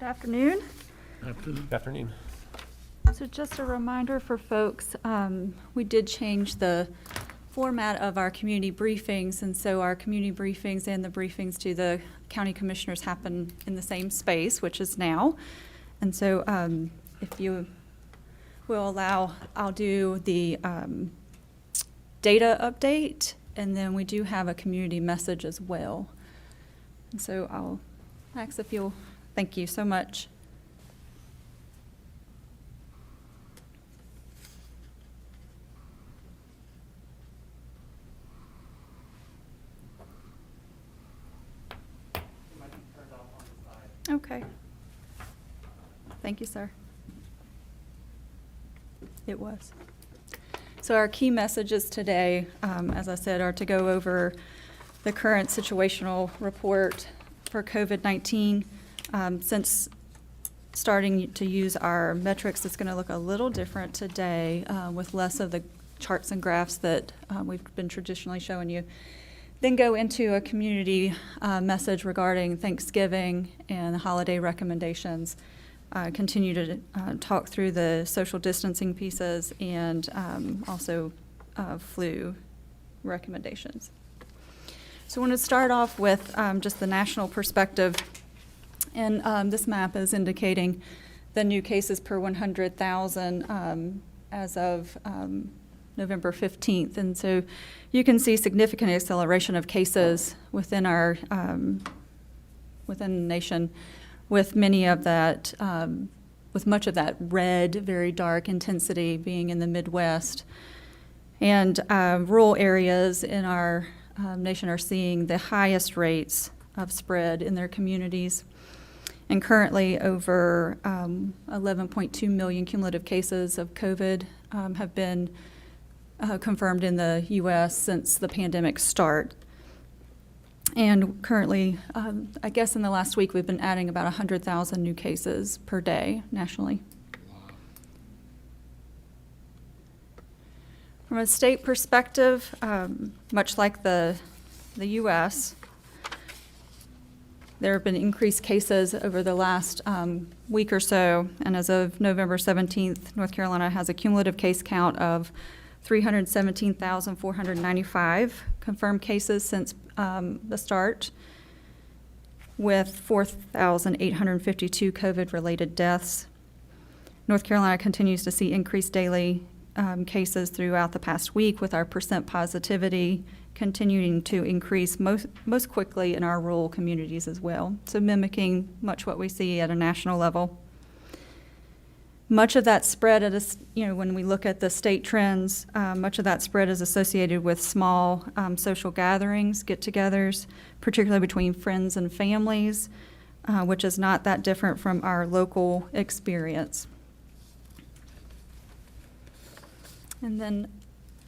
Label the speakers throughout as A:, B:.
A: afternoon.
B: Good afternoon.
A: So just a reminder for folks, we did change the format of our community briefings, and so our community briefings and the briefings to the county commissioners happen in the same space, which is now. And so if you will allow, I'll do the data update, and then we do have a community message as well. And so I'll ask if you'll, thank you so much. Okay. Thank you, sir. It was. So our key messages today, as I said, are to go over the current situational report for COVID-19. Since starting to use our metrics, it's going to look a little different today with less of the charts and graphs that we've been traditionally showing you. Then go into a community message regarding Thanksgiving and holiday recommendations. Continue to talk through the social distancing pieces and also flu recommendations. So I want to start off with just the national perspective. And this map is indicating the new cases per 100,000 as of November 15th. And so you can see significant acceleration of cases within our within the nation, with many of that, with much of that red, very dark intensity being in the Midwest. And rural areas in our nation are seeing the highest rates of spread in their communities. And currently over 11.2 million cumulative cases of COVID have been confirmed in the U.S. since the pandemic start. And currently, I guess in the last week, we've been adding about 100,000 new cases per day nationally. From a state perspective, much like the U.S., there have been increased cases over the last week or so, and as of November 17th, North Carolina has a cumulative case count of 317,495 confirmed cases since the start, with 4,852 COVID-related deaths. North Carolina continues to see increased daily cases throughout the past week, with our percent positivity continuing to increase most quickly in our rural communities as well, so mimicking much what we see at a national level. Much of that spread, when we look at the state trends, much of that spread is associated with small social gatherings, get-togethers, particularly between friends and families, which is not that different from our local experience. And then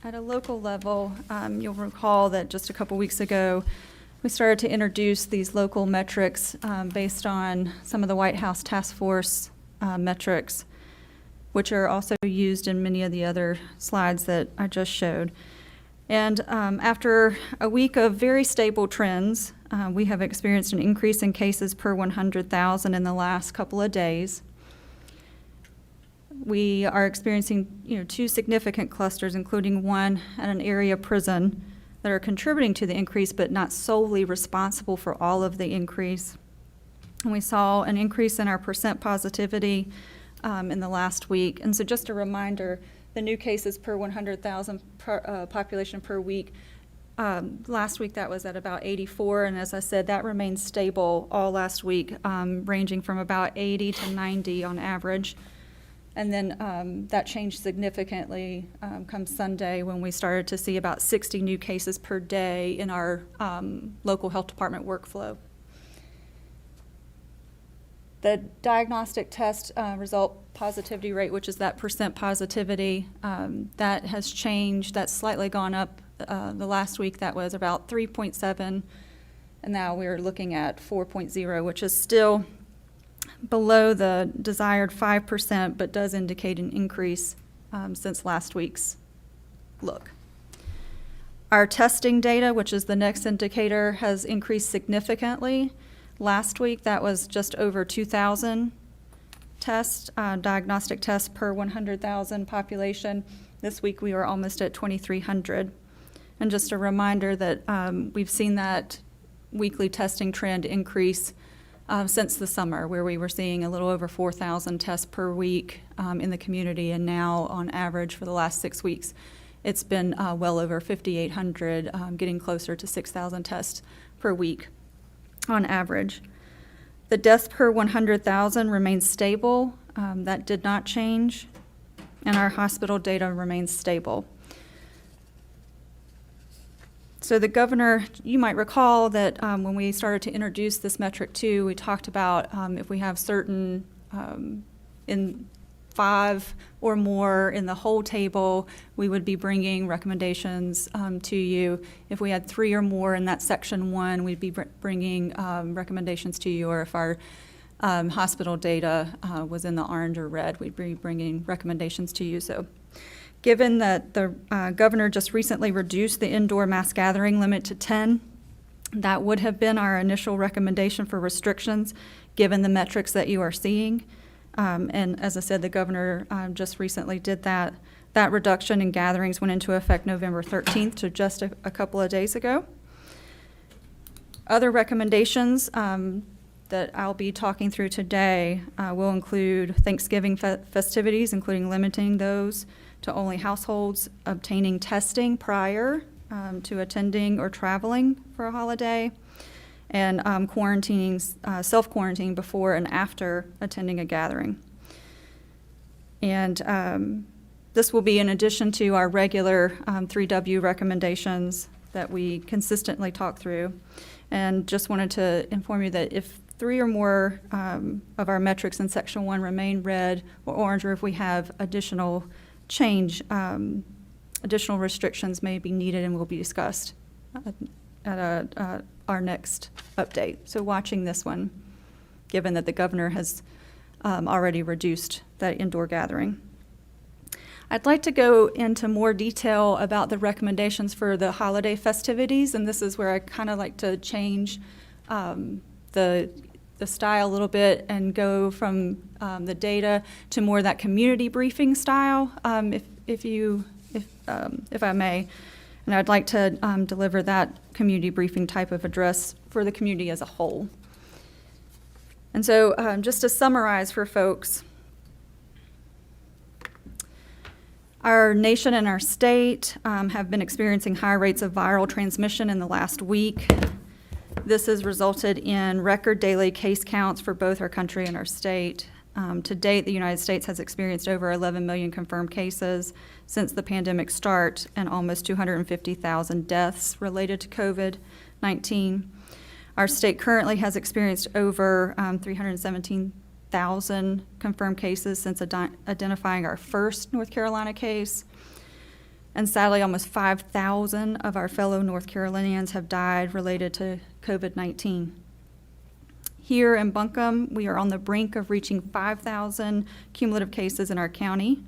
A: at a local level, you'll recall that just a couple weeks ago, we started to introduce these local metrics based on some of the White House Task Force metrics, which are also used in many of the other slides that I just showed. And after a week of very stable trends, we have experienced an increase in cases per 100,000 in the last couple of days. We are experiencing, two significant clusters, including one at an area prison, that are contributing to the increase, but not solely responsible for all of the increase. And we saw an increase in our percent positivity in the last week. And so just a reminder, the new cases per 100,000 population per week, last week that was at about 84, and as I said, that remained stable all last week, ranging from about 80 to 90 on average. And then that changed significantly come Sunday, when we started to see about 60 new cases per day in our local health department workflow. The diagnostic test result positivity rate, which is that percent positivity, that has changed. That's slightly gone up. The last week that was about 3.7, and now we're looking at 4.0, which is still below the desired 5%, but does indicate an increase since last week's look. Our testing data, which is the next indicator, has increased significantly. Last week, that was just over 2,000 tests, diagnostic tests per 100,000 population. This week, we were almost at 2,300. And just a reminder that we've seen that weekly testing trend increase since the summer, where we were seeing a little over 4,000 tests per week in the community, and now on average for the last 6 weeks, it's been well over 5,800, getting closer to 6,000 tests per week on average. The deaths per 100,000 remains stable. That did not change, and our hospital data remains stable. So the governor, you might recall that when we started to introduce this metric too, we talked about if we have certain in 5 or more in the whole table, we would be bringing recommendations to you. If we had 3 or more in that section 1, we'd be bringing recommendations to you, or if our hospital data was in the orange or red, we'd be bringing recommendations to you. So given that the governor just recently reduced the indoor mass gathering limit to 10, that would have been our initial recommendation for restrictions, given the metrics that you are seeing. And as I said, the governor just recently did that. That reduction in gatherings went into effect November 13th, so just a couple of days ago. Other recommendations that I'll be talking through today will include Thanksgiving festivities, including limiting those to only households obtaining testing prior to attending or traveling for a holiday, and self-quarantining before and after attending a gathering. And this will be in addition to our regular 3W recommendations that we consistently talk through. And just wanted to inform you that if 3 or more of our metrics in Section 1 remain red or orange, or if we have additional change, additional restrictions may be needed and will be discussed at our next update. So watching this one, given that the governor has already reduced that indoor gathering. I'd like to go into more detail about the recommendations for the holiday festivities, and this is where I kind of like to change the style a little bit and go from the data to more that community briefing style, if I may. And I'd like to deliver that community briefing type of address for the community as a whole. And so just to summarize for folks, our nation and our state have been experiencing high rates of viral transmission in the last week. This has resulted in record daily case counts for both our country and our state. To date, the United States has experienced over 11 million confirmed cases since the pandemic start, and almost 250,000 deaths related to COVID-19. Our state currently has experienced over 317,000 confirmed cases since identifying our first North Carolina case. And sadly, almost 5,000 of our fellow North Carolinians have died related to COVID-19. Here in Buncombe, we are on the brink of reaching 5,000 cumulative cases in our county.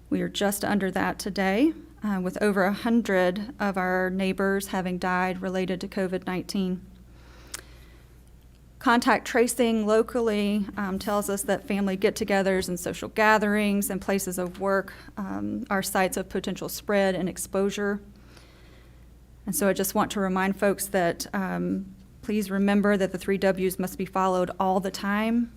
A: We are just under that today, with over 100 of our neighbors having died related to COVID-19. Contact tracing locally tells us that family get-togethers and social gatherings and places of work are sites of potential spread and exposure. And so I just want to remind folks that please remember that the 3 W's must be followed all the time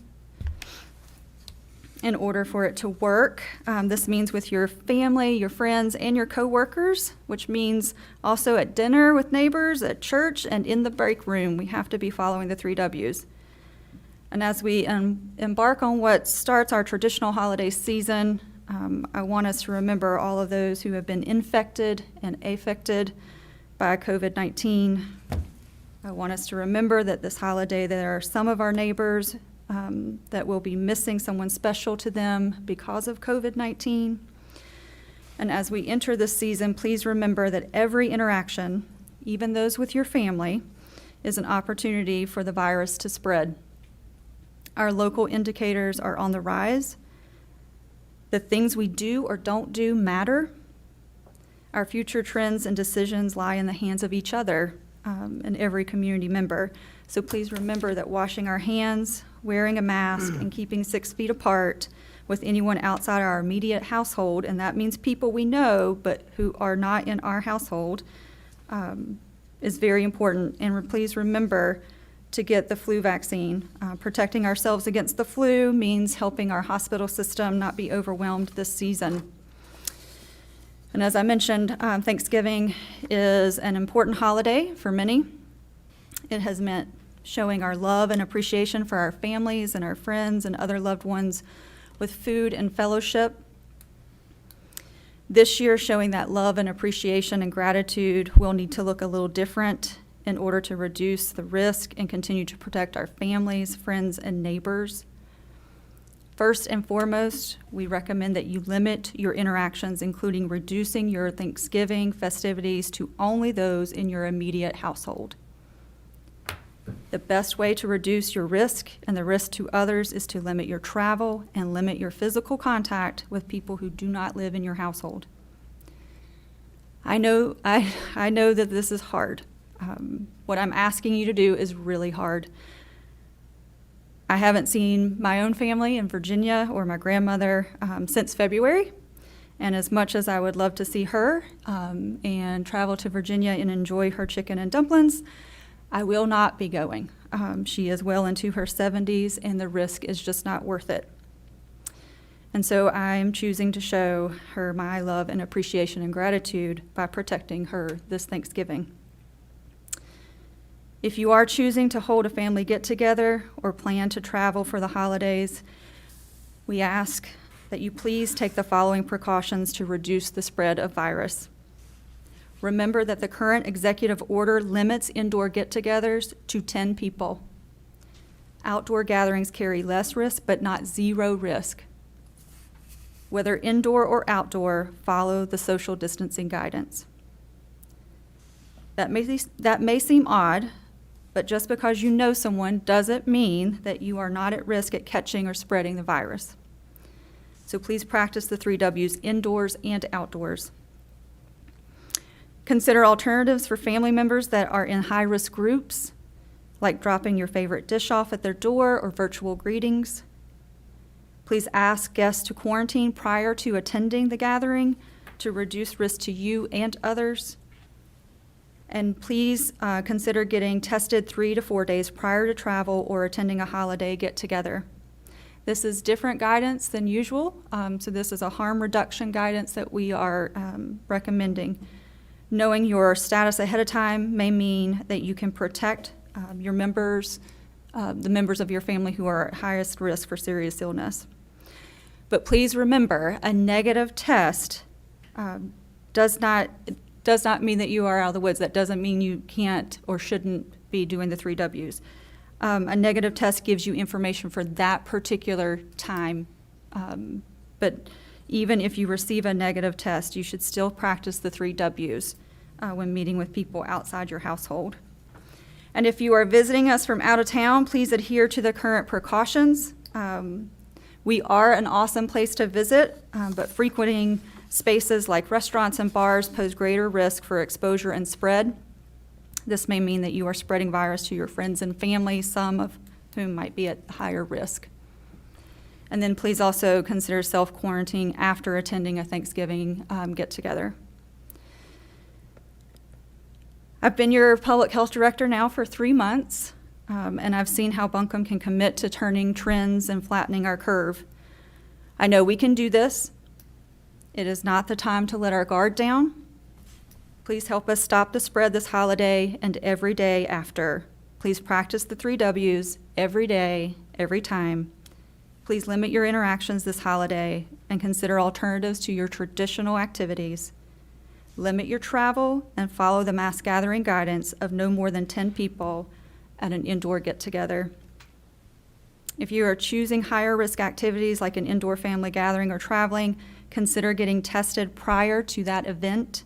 A: in order for it to work. This means with your family, your friends, and your coworkers, which means also at dinner with neighbors, at church, and in the break room. We have to be following the 3 W's. And as we embark on what starts our traditional holiday season, I want us to remember all of those who have been infected and affected by COVID-19. I want us to remember that this holiday there are some of our neighbors that will be missing someone special to them because of COVID-19. And as we enter this season, please remember that every interaction, even those with your family, is an opportunity for the virus to spread. Our local indicators are on the rise. The things we do or don't do matter. Our future trends and decisions lie in the hands of each other and every community member. So please remember that washing our hands, wearing a mask, and keeping 6 feet apart with anyone outside our immediate household, and that means people we know but who are not in our household, is very important. And please remember to get the flu vaccine. Protecting ourselves against the flu means helping our hospital system not be overwhelmed this season. And as I mentioned, Thanksgiving is an important holiday for many. It has meant showing our love and appreciation for our families and our friends and other loved ones with food and fellowship. This year, showing that love and appreciation and gratitude will need to look a little different in order to reduce the risk and continue to protect our families, friends, and neighbors. First and foremost, we recommend that you limit your interactions, including reducing your Thanksgiving festivities to only those in your immediate household. The best way to reduce your risk and the risk to others is to limit your travel and limit your physical contact with people who do not live in your household. I know that this is hard. What I'm asking you to do is really hard. I haven't seen my own family in Virginia or my grandmother since February, and as much as I would love to see her and travel to Virginia and enjoy her chicken and dumplings, I will not be going. She is well into her 70s, and the risk is just not worth it. And so I'm choosing to show her my love and appreciation and gratitude by protecting her this Thanksgiving. If you are choosing to hold a family get-together or plan to travel for the holidays, we ask that you please take the following precautions to reduce the spread of virus. Remember that the current executive order limits indoor get-togethers to 10 people. Outdoor gatherings carry less risk, but not zero risk. Whether indoor or outdoor, follow the social distancing guidance. That may seem odd, but just because you know someone doesn't mean that you are not at risk at catching or spreading the virus. So please practice the 3 W's, indoors and outdoors. Consider alternatives for family members that are in high-risk groups, like dropping your favorite dish off at their door or virtual greetings. Please ask guests to quarantine prior to attending the gathering to reduce risk to you and others. And please consider getting tested 3 to 4 days prior to travel or attending a holiday get-together. This is different guidance than usual, so this is a harm reduction guidance that we are recommending. Knowing your status ahead of time may mean that you can protect your members, the members of your family who are at highest risk for serious illness. But please remember, a negative test does not mean that you are out of the woods. That doesn't mean you can't or shouldn't be doing the 3 W's. A negative test gives you information for that particular time. But even if you receive a negative test, you should still practice the 3 W's when meeting with people outside your household. And if you are visiting us from out of town, please adhere to the current precautions. We are an awesome place to visit, but frequenting spaces like restaurants and bars pose greater risk for exposure and spread. This may mean that you are spreading virus to your friends and family, some of whom might be at higher risk. And then please also consider self-quarantining after attending a Thanksgiving get-together. I've been your public health director now for 3 months, and I've seen how Buncombe can commit to turning trends and flattening our curve. I know we can do this. It is not the time to let our guard down. Please help us stop the spread this holiday and every day after. Please practice the 3 W's every day, every time. Please limit your interactions this holiday and consider alternatives to your traditional activities. Limit your travel and follow the mass gathering guidance of no more than 10 people at an indoor get-together. If you are choosing higher risk activities like an indoor family gathering or traveling, consider getting tested prior to that event.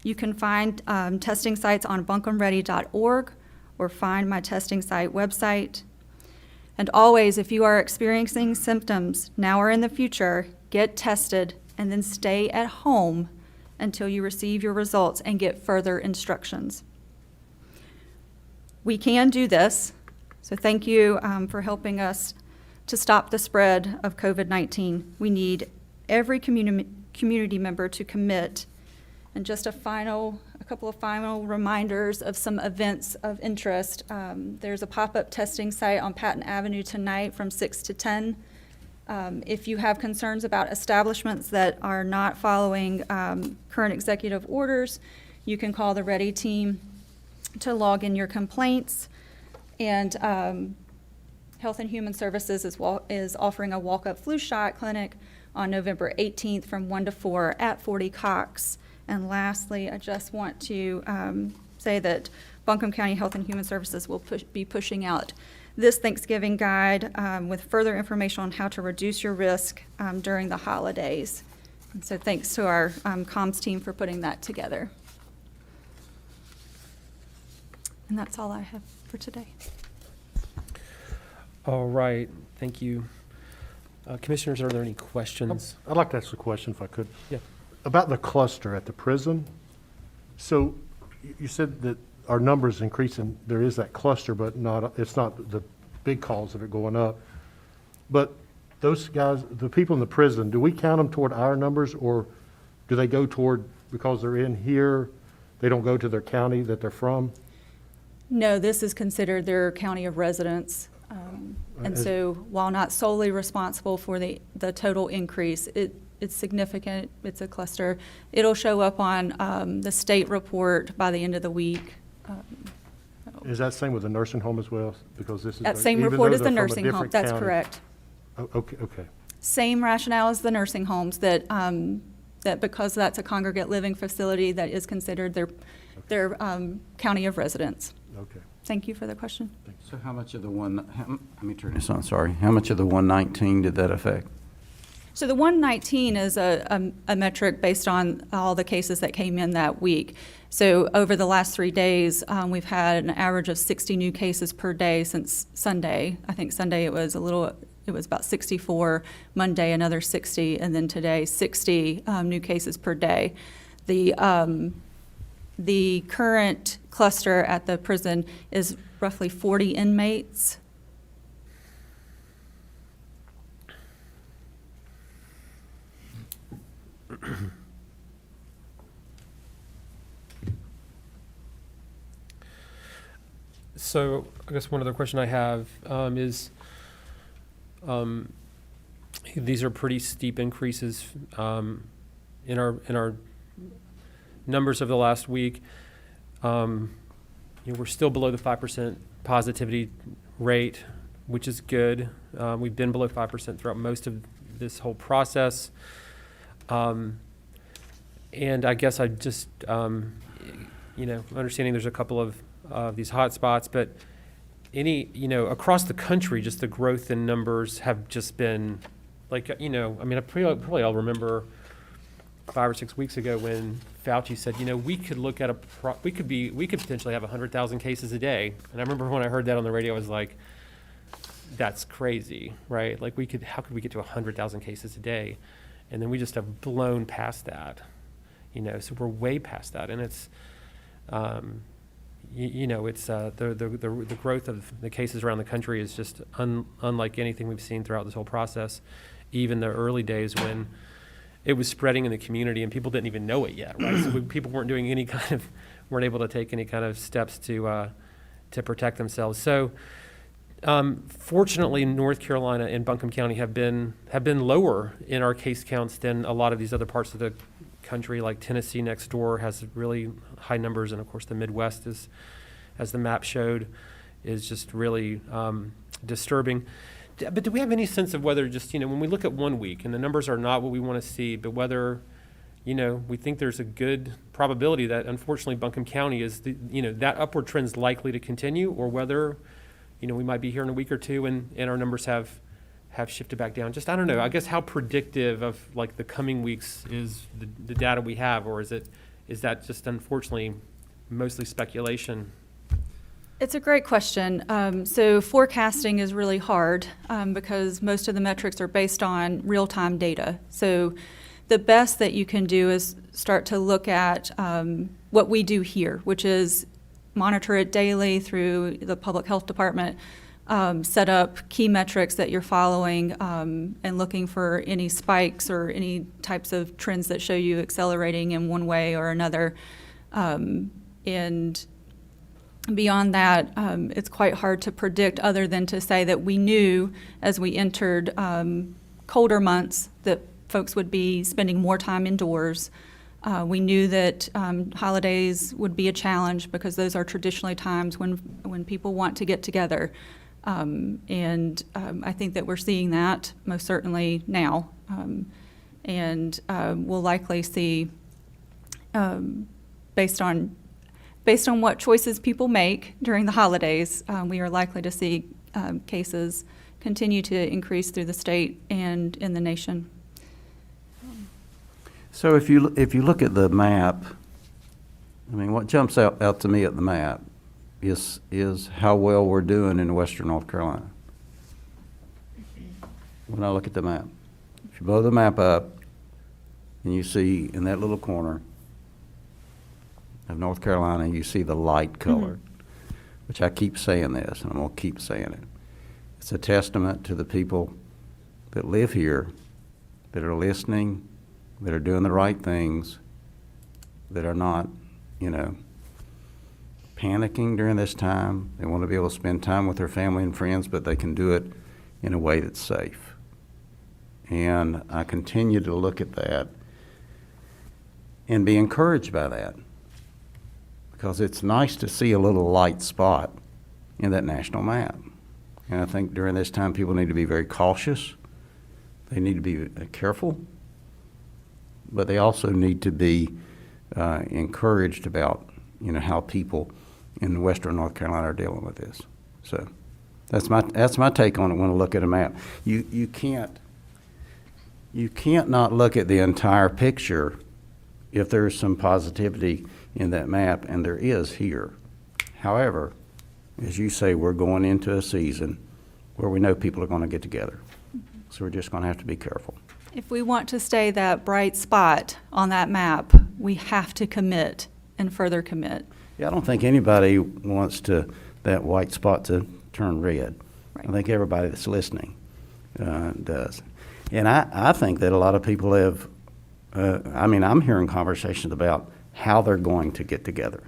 A: You can find testing sites on buncombeready.org or find my testing site website. And always, if you are experiencing symptoms now or in the future, get tested and then stay at home until you receive your results and get further instructions. we can do this. So thank you for helping us to stop the spread of COVID-19. We need every community member to commit. And just a couple of final reminders of some events of interest. There's a pop-up testing site on Patton Avenue tonight from 6 to 10. If you have concerns about establishments that are not following current executive orders, you can call the Ready team to log in your complaints. And Health and Human Services is offering a walk-up flu shot clinic on November 18th from 1 to 4 at 40 Cox. And lastly, I just want to say that Buncombe County Health and Human Services will be pushing out this Thanksgiving guide with further information on how to reduce your risk during the holidays. And so thanks to our comms team for putting that together. And that's all I have for today.
B: All right, thank you. Commissioners, are there any questions?
C: I'd like to ask a question if I could.
B: Yeah.
C: About the cluster at the prison. So you said that our numbers increasing, there is that cluster, but it's not the big cause of it going up. But those guys, the people in the prison, do we count them toward our numbers, or do they go toward, because they're in here, they don't go to their county that they're from?
A: No, this is considered their county of residence. And so while not solely responsible for the total increase, it's significant. It's a cluster. It'll show up on the state report by the end of the week.
C: Is that same with the nursing home as well? Because this is
A: That same report is the nursing home. That's correct.
C: Oh, okay.
A: Same rationale as the nursing homes, that because that's a congregate living facility, that is considered their county of residence.
C: Okay.
A: Thank you for the question.
D: So how much of the let me turn this on, sorry. How much of the 119 did that affect?
A: So the 119 is a metric based on all the cases that came in that week. So over the last 3 days, we've had an average of 60 new cases per day since Sunday. I think Sunday it was about 64, Monday another 60, and then today 60 new cases per day. The current cluster at the prison is roughly 40 inmates.
B: So I guess one other question I have is, these are pretty steep increases in our numbers of the last week. We're still below the 5% positivity rate, which is good. We've been below 5% throughout most of this whole process. And I guess I just, understanding there's a couple of these hot spots, but across the country, just the growth in numbers have just been probably I'll remember 5 or 6 weeks ago when Fauci said, we could look at we could potentially have 100,000 cases a day. And I remember when I heard that on the radio, I was like, that's crazy, right? Like how could we get to 100,000 cases a day? And then we just have blown past that, so we're way past that. And it's, it's the growth of the cases around the country is just unlike anything we've seen throughout this whole process. Even the early days when it was spreading in the community and people didn't even know it yet, right? So people weren't doing weren't able to take any kind of steps to protect themselves. So fortunately, North Carolina and Buncombe County have been lower in our case counts than a lot of these other parts of the country, like Tennessee next door has really high numbers, and of course the Midwest is, as the map showed, is just really disturbing. But do we have any sense of whether just, when we look at 1 week and the numbers are not what we want to see, but whether, we think there's a good probability that unfortunately Buncombe County is, that upward trend is likely to continue, or whether, we might be here in a week or two and our numbers have shifted back down? Just, I don't know, I guess how predictive of the coming weeks is the data we have, or is that just unfortunately mostly speculation?
A: It's a great question. So forecasting is really hard because most of the metrics are based on real-time data. So the best that you can do is start to look at what we do here, which is monitor it daily through the public health department, set up key metrics that you're following, and looking for any spikes or any types of trends that show you accelerating in one way or another. And beyond that, it's quite hard to predict, other than to say that we knew as we entered colder months that folks would be spending more time indoors. We knew that holidays would be a challenge because those are traditionally times when people want to get together. And I think that we're seeing that most certainly now. And we'll likely see, based on what choices people make during the holidays, we are likely to see cases continue to increase through the state and in the nation.
D: So if you look at the map, I mean, what jumps out to me at the map is how well we're doing in western North Carolina. When I look at the map, if you blow the map up and you see in that little corner of North Carolina, you see the light color, which I keep saying this, and I'm going to keep saying it. It's a testament to the people that live here, that are listening, that are doing the right things, that are not, panicking during this time. They want to be able to spend time with their family and friends, but they can do it in a way that's safe. And I continue to look at that and be encouraged by that, because it's nice to see a little light spot in that national map. And I think during this time, people need to be very cautious. They need to be careful, but they also need to be encouraged about, how people in western North Carolina are dealing with this. So that's my take on it when I look at a map. You can't not look at the entire picture if there's some positivity in that map, and there is here. However, as you say, we're going into a season where we know people are going to get together. So we're just going to have to be careful.
A: If we want to stay that bright spot on that map, we have to commit and further commit.
D: Yeah, I don't think anybody wants that white spot to turn red.
A: Right.
D: I think everybody that's listening does. And I think that a lot of people have, I'm hearing conversations about how they're going to get together.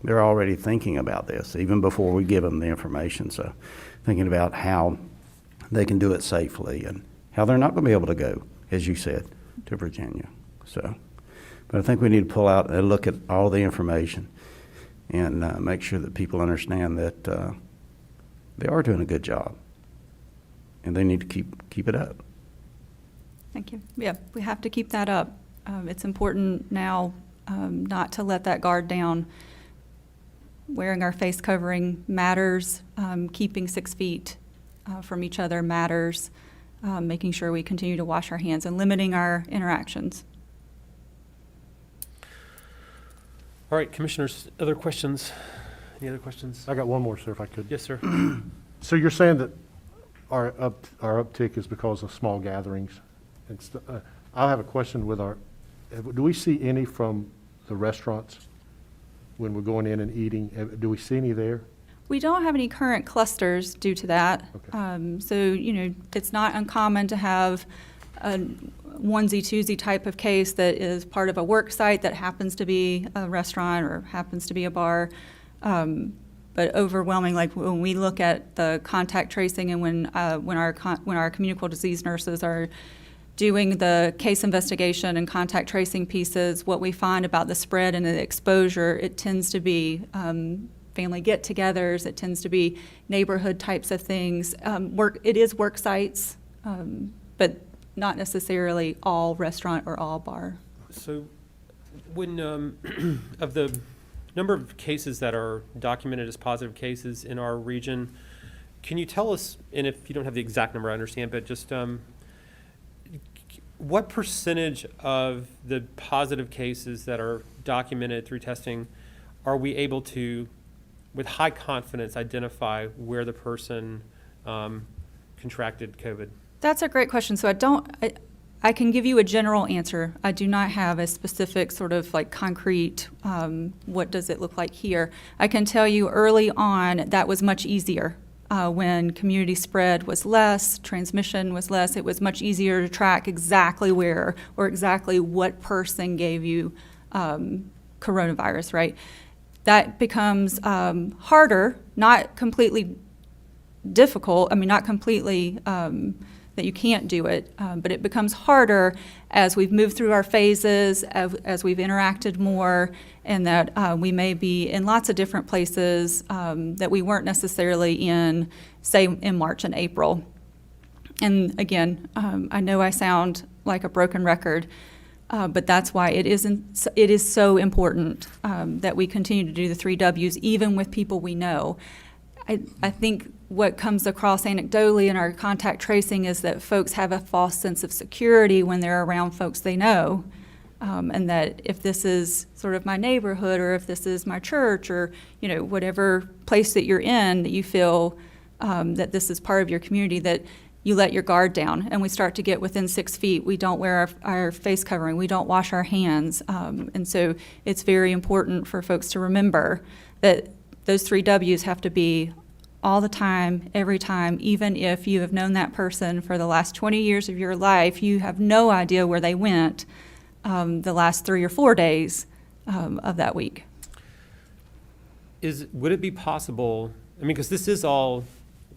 D: They're already thinking about this, even before we give them the information. So thinking about how they can do it safely and how they're not going to be able to go, as you said, to Virginia. So, but I think we need to pull out and look at all the information and make sure that people understand that they are doing a good job, and they need to keep it up.
A: Thank you. Yeah, we have to keep that up. It's important now not to let that guard down. Wearing our face covering matters. Keeping 6 feet from each other matters. Making sure we continue to wash our hands and limiting our interactions.
B: All right, commissioners, other questions? Any other questions?
C: I got one more, sir, if I could.
B: Yes, sir.
C: So you're saying that our uptick is because of small gatherings? I'll have a question with do we see any from the restaurants when we're going in and eating? Do we see any there?
A: We don't have any current clusters due to that.
C: Okay.
A: So, it's not uncommon to have a onesie-twosie type of case that is part of a work site that happens to be a restaurant or happens to be a bar. But overwhelming, like when we look at the contact tracing and when our communicable disease nurses are doing the case investigation and contact tracing pieces, what we find about the spread and the exposure, it tends to be family get-togethers. It tends to be neighborhood types of things. It is work sites, but not necessarily all restaurant or all bar.
B: So when, of the number of cases that are documented as positive cases in our region, can you tell us, and if you don't have the exact number, I understand, but just what percentage of the positive cases that are documented through testing are we able to, with high confidence, identify where the person contracted COVID?
A: That's a great question. So I can give you a general answer. I do not have a specific sort of like concrete, what does it look like here. I can tell you early on that was much easier. When community spread was less, transmission was less, it was much easier to track exactly where or exactly what person gave you coronavirus, right? That becomes harder, not completely difficult, not completely that you can't do it, but it becomes harder as we've moved through our phases, as we've interacted more, and that we may be in lots of different places that we weren't necessarily in, say, in March and April. And again, I know I sound like a broken record, but that's why it is so important that we continue to do the 3 Ws, even with people we know. I think what comes across anecdotally in our contact tracing is that folks have a false sense of security when they're around folks they know. And that if this is sort of my neighborhood, or if this is my church, or whatever place that you're in, that you feel that this is part of your community, that you let your guard down and we start to get within 6 feet. We don't wear our face covering. We don't wash our hands. And so it's very important for folks to remember that those 3 Ws have to be all the time, every time. Even if you have known that person for the last 20 years of your life, you have no idea where they went the last 3 or 4 days of that week.
B: Would it be possible, because this is all,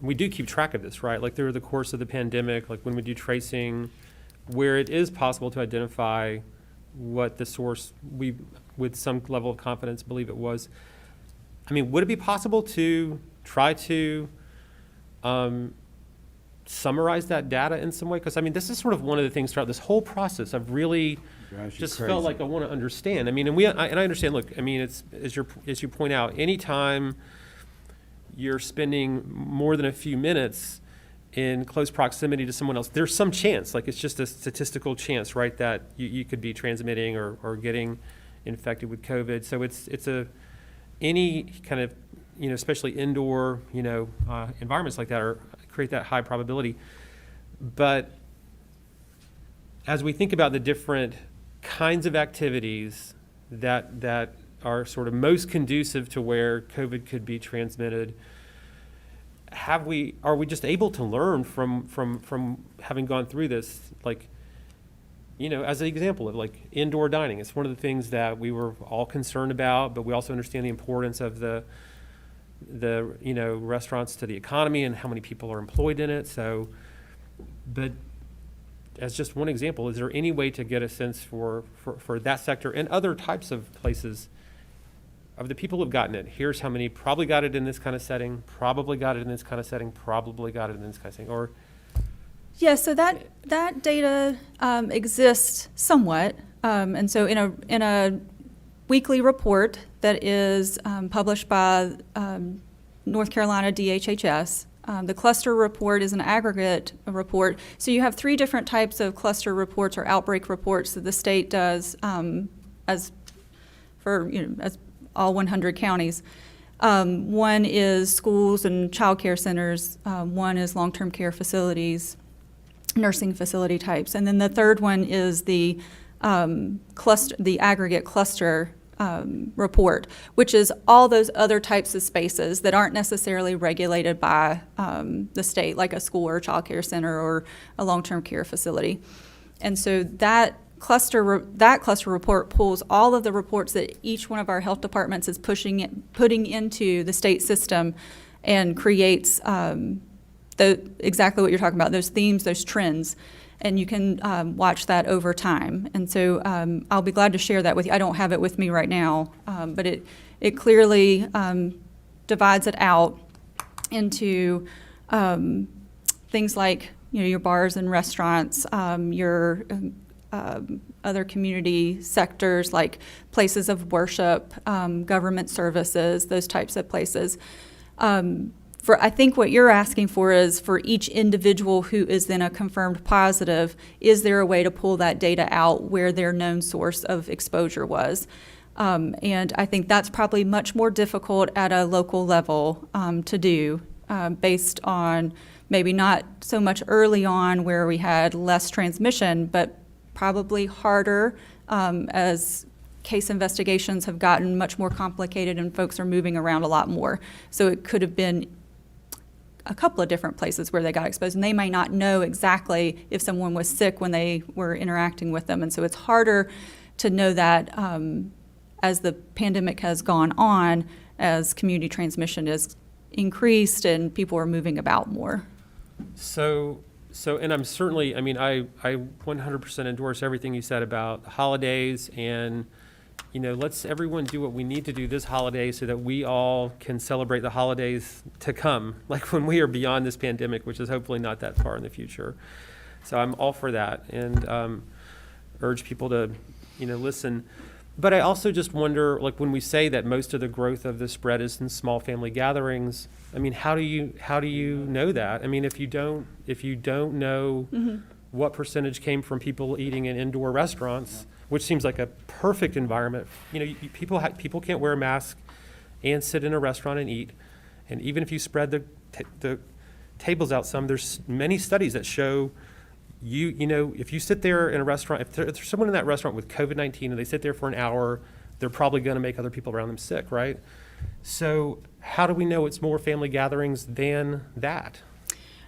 B: we do keep track of this, right? Like through the course of the pandemic, like when we do tracing, where it is possible to identify what the source, we, with some level of confidence, believe it was. Would it be possible to try to summarize that data in some way? Because this is sort of one of the things throughout this whole process I've really just felt like I want to understand. And I understand. Look, it's as you point out, anytime you're spending more than a few minutes in close proximity to someone else, there's some chance, like it's just a statistical chance, right, that you could be transmitting or getting infected with COVID. So it's any kind of, especially indoor, environments like that create that high probability. But as we think about the different kinds of activities that are sort of most conducive to where COVID could be transmitted, are we just able to learn from having gone through this? Like, as an example of like indoor dining, it's one of the things that we were all concerned about, but we also understand the importance of the restaurants to the economy and how many people are employed in it. So, but as just one example, is there any way to get a sense for that sector and other types of places of the people who've gotten it? Here's how many probably got it in this kind of setting, probably got it in this kind of setting, probably got it in this kind of setting, or.
A: Yeah, so that data exists somewhat, and so in a weekly report that is published by North Carolina DHHS, the cluster report is an aggregate report. So you have 3 different types of cluster reports or outbreak reports that the state does as all 100 counties. One is schools and child care centers. One is long-term care facilities, nursing facility types. And then the third one is the aggregate cluster report, which is all those other types of spaces that aren't necessarily regulated by the state, like a school or a child care center or a long-term care facility. And so that cluster report pulls all of the reports that each one of our health departments is putting into the state system and creates exactly what you're talking about, those themes, those trends, and you can watch that over time. And so I'll be glad to share that with you. I don't have it with me right now, but it clearly divides it out into things like your bars and restaurants, your other community sectors like places of worship, government services, those types of places. I think what you're asking for is for each individual who is then a confirmed positive, is there a way to pull that data out where their known source of exposure was? And I think that's probably much more difficult at a local level to do based on maybe not so much early on where we had less transmission, but probably harder as case investigations have gotten much more complicated and folks are moving around a lot more. So it could have been a couple of different places where they got exposed, and they may not know exactly if someone was sick when they were interacting with them. And so it's harder to know that as the pandemic has gone on, as community transmission is increased and people are moving about more.
B: So, and I'm certainly, I mean, I 100% endorse everything you said about holidays and, you know, let's everyone do what we need to do this holiday so that we all can celebrate the holidays to come, like when we are beyond this pandemic, which is hopefully not that far in the future. So I'm all for that and urge people to, you know, listen. But I also just wonder, like when we say that most of the growth of the spread is in small family gatherings, I mean, how do you know that? I mean, if you don't know what percentage came from people eating in indoor restaurants, which seems like a perfect environment. You know, people can't wear a mask and sit in a restaurant and eat. And even if you spread the tables out some, there's many studies that show you know, if you sit there in a restaurant, if there's someone in that restaurant with COVID-19 and they sit there for an hour, they're probably going to make other people around them sick, right? So how do we know it's more family gatherings than that?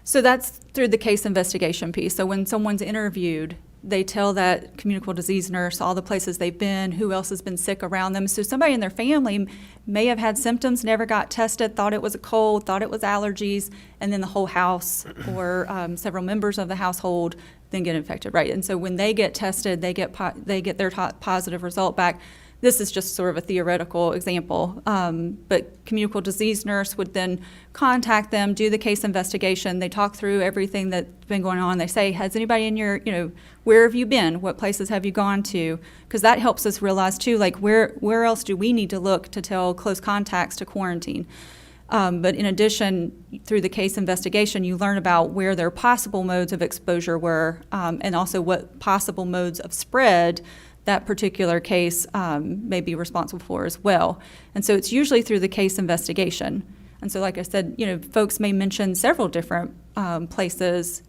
A: So that's through the case investigation piece. So when someone's interviewed, they tell that communicable disease nurse all the places they've been, who else has been sick around them. So somebody in their family may have had symptoms, never got tested, thought it was a cold, thought it was allergies, and then the whole house or several members of the household then get infected, right? And so when they get tested, they get their positive result back. This is just sort of a theoretical example, but communicable disease nurse would then contact them, do the case investigation. They talk through everything that's been going on. They say, has anybody in your, you know, where have you been? What places have you gone to? Because that helps us realize too, like where else do we need to look to tell close contacts to quarantine? But in addition, through the case investigation, you learn about where their possible modes of exposure were, and also what possible modes of spread that particular case may be responsible for as well. And so it's usually through the case investigation. And so like I said, you know, folks may mention several different places,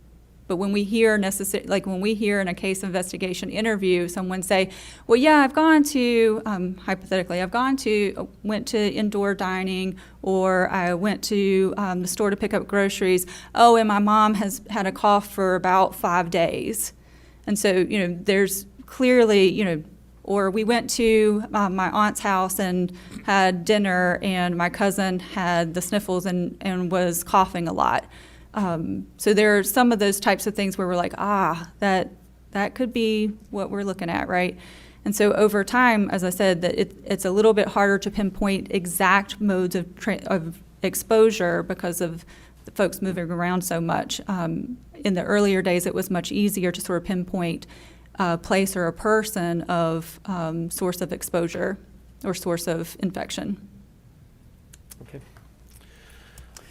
A: but when we hear when we hear in a case investigation interview someone say, well, yeah, I've gone to, hypothetically, went to indoor dining, or I went to the store to pick up groceries. Oh, and my mom has had a cough for about 5 days. And so, you know, there's clearly, you know, or we went to my aunt's house and had dinner and my cousin had the sniffles and was coughing a lot. So there are some of those types of things where we're like, that could be what we're looking at, right? And so over time, as I said, that it's a little bit harder to pinpoint exact modes of exposure because of the folks moving around so much. In the earlier days, it was much easier to sort of pinpoint a place or a person of source of exposure or source of infection.
B: Okay.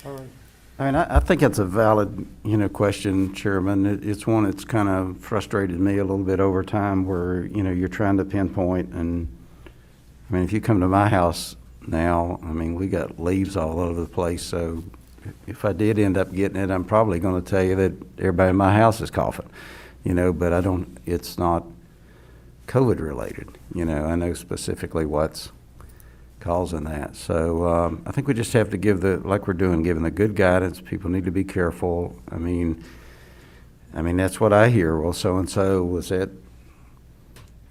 B: All right.
D: I mean, I think it's a valid, you know, question, Chairman. It's one that's kind of frustrated me a little bit over time where, you know, you're trying to pinpoint. And, I mean, if you come to my house now, I mean, we got leaves all over the place. So if I did end up getting it, I'm probably going to tell you that everybody in my house is coughing, you know, but it's not COVID related. You know, I know specifically what's causing that. So I think we just have to give like we're doing, giving the good guidance. People need to be careful. I mean, that's what I hear. Well, so-and-so was at,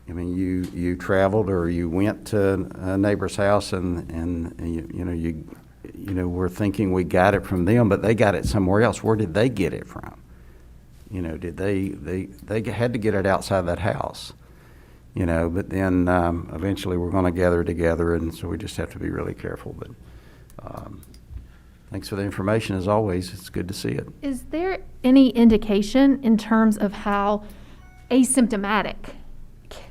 D: I mean, you traveled or you went to a neighbor's house and you know, we're thinking we got it from them, but they got it somewhere else. Where did they get it from? You know, did they had to get it outside that house? You know, but then eventually we're going to gather together, and so we just have to be really careful. But thanks for the information, as always. It's good to see it.
E: Is there any indication in terms of how asymptomatic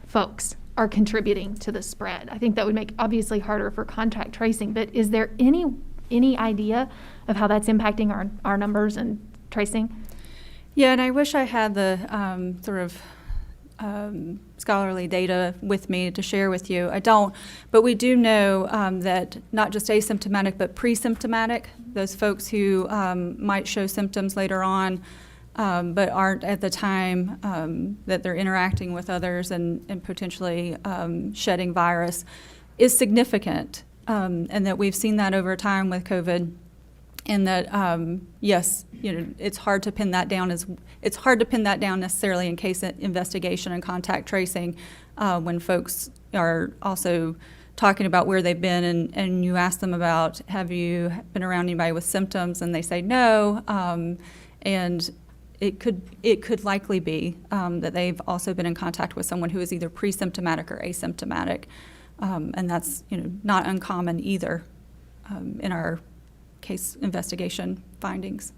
E: folks are contributing to the spread? I think that would make obviously harder for contact tracing, but is there any idea of how that's impacting our numbers and tracing?
A: Yeah, and I wish I had the sort of scholarly data with me to share with you. I don't, but we do know that not just asymptomatic, but pre-symptomatic, those folks who might show symptoms later on, but aren't at the time that they're interacting with others and potentially shedding virus, is significant, and that we've seen that over time with COVID. And that, yes, it's hard to pin that down necessarily in case investigation and contact tracing when folks are also talking about where they've been and you ask them about, have you been around anybody with symptoms? And they say no. And it could likely be that they've also been in contact with someone who is either pre-symptomatic or asymptomatic. And that's, not uncommon either in our case investigation findings.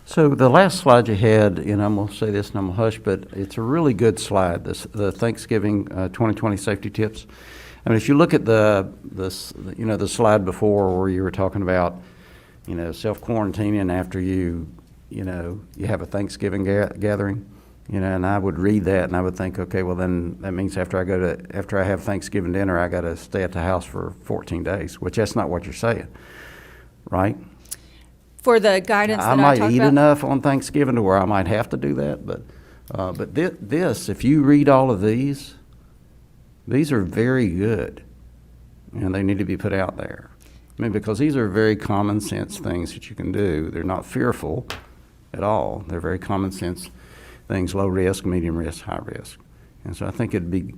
D: So the last slide you had, and I'm going to say this and I'm going to hush, but it's a really good slide, the Thanksgiving 2020 safety tips. I mean, if you look at the slide before where you were talking about, self-quarantining after you have a Thanksgiving gathering, and I would read that and I would think, okay, well then that means after I have Thanksgiving dinner, I got to stay at the house for 14 days, which that's not what you're saying, right?
A: For the guidance that I
D: might
A: talked
D: eat
A: about?
D: enough on Thanksgiving to where I might have to do that, but this, if you read all of these are very good, and they need to be put out there. I mean, because these are very common sense things that you can do. They're not fearful at all. They're very common sense things, low risk, medium risk, high risk. And so I think it'd be,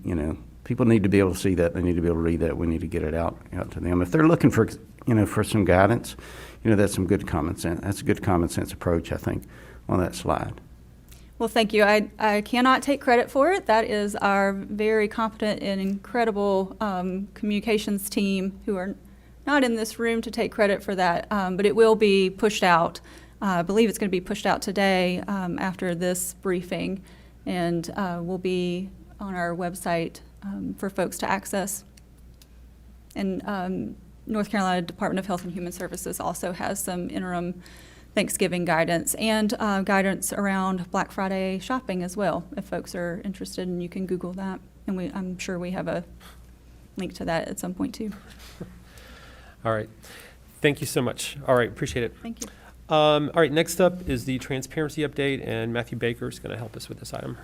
D: people need to be able to see that. They need to be able to read that. We need to get it out to them. If they're looking for, for some guidance, that's some good common sense. That's a good common sense approach, I think, on that slide.
A: Well, thank you. I cannot take credit for it. That is our very competent and incredible communications team who are not in this room to take credit for that, but it will be pushed out. I believe it's going to be pushed out today after this briefing, and will be on our website for folks to access. And North Carolina Department of Health and Human Services also has some interim Thanksgiving guidance and guidance around Black Friday shopping as well, if folks are interested, and you can Google that. And I'm sure we have a link to that at some point too.
B: All right. Thank you so much. All right. Appreciate it.
A: Thank you.
B: All right. Next up is the transparency update, and Matthew Baker is going to help us with this item.